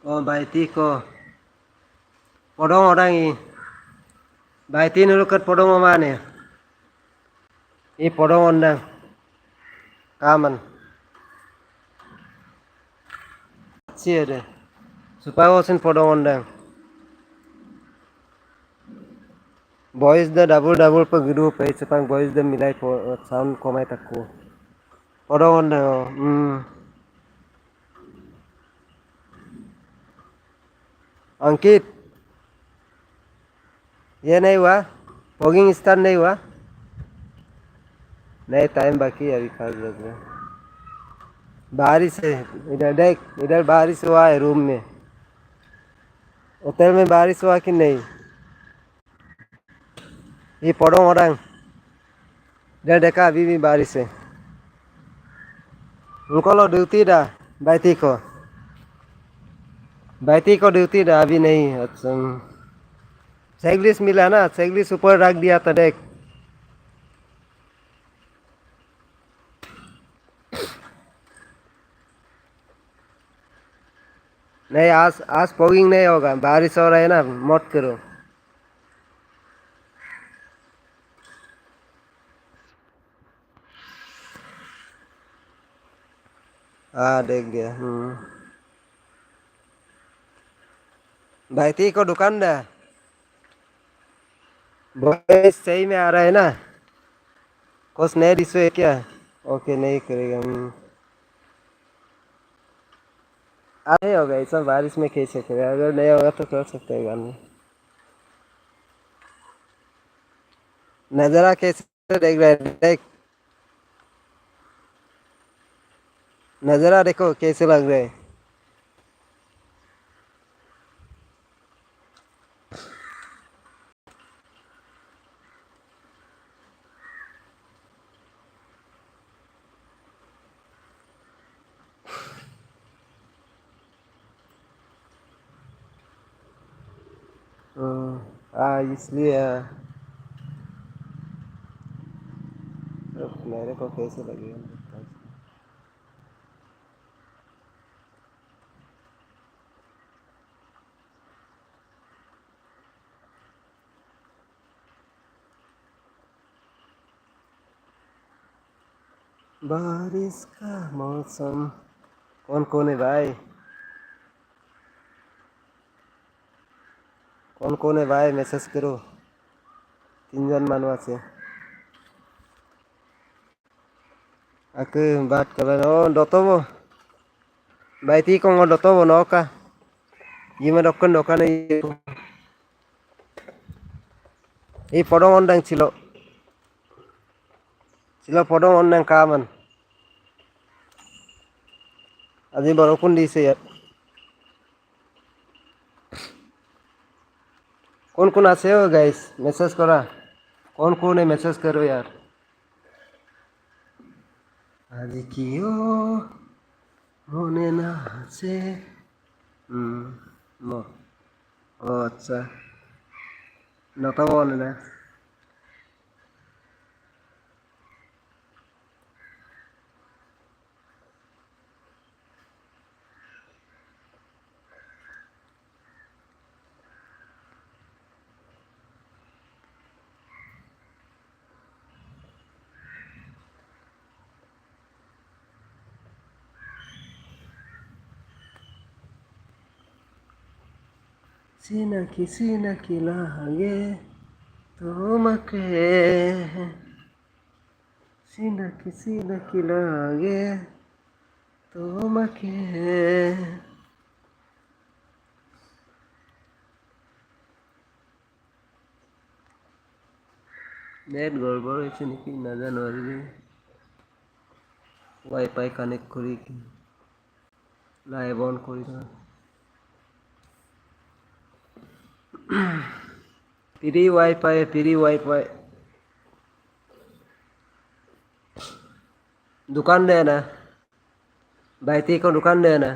Oh, baiti ko. Podong orang i. Baiti nulukat podong mana? I podong ondang. Kaman. Siapa? Supaya osin podong ondang. Boys dah double per group eh. Sepang boys dah milai sound komai takku. Podong ondang. अंकित ये नहीं हुआ fogging start नहीं हुआ नहीं time बाकी है अभी 5 बज रहे बारिश है इधर देख इधर बारिश हुआ है रूम में होटल में बारिश हुआ कि नहीं ये पढ़ो orang इधर देखा अभी भी बारिश है उनको लो ड्यूटी दा बैठी को ड्यूटी दा अभी नहीं अच्छा चेकलिस्ट मिला ना चेकलिस्ट ऊपर रख दिया था देख नहीं आज फॉगिंग नहीं होगा बारिश हो रहा है ना मत करो हाँ देख गया भाई को दुकान दा बॉयज सही में आ रहा है ना कुछ नया डिशो है क्या ओके नहीं करेगा नहीं होगा ऐसा बारिश में कैसे करेगा अगर नहीं होगा तो कर सकते हैं गाने नजरा कैसे देख रहा है देख नजरा देखो कैसे लग रहा है इसलिए मेरे को कैसे लगेगा बारिश का मौसम कौन कौन है भाई कौन है भाई मैसेज करो 3 जन मानवा से aku बात कर रहा हूँ दोतो वो भाई ती को दोतो वो नौ का ये मैं dokan ini podong ondang cilo podong ondang kaman আজি বৰষুণ দিছে ইয়াত कौन আছে हो गाइस मैसेज करा कौन है मैसेज करो यार आज क्यों होने ना से नो ओ अच्छा नतावा ना sinaki lagi tomake sinaki lagi tomake net गड़बड़ হয়েছে নাকি না জানো আর ওয়াইফাই কানেক্ট করি লাইভ অন করি না फ्री वाईफाई दुकान दे ना भाई को दुकान दे ना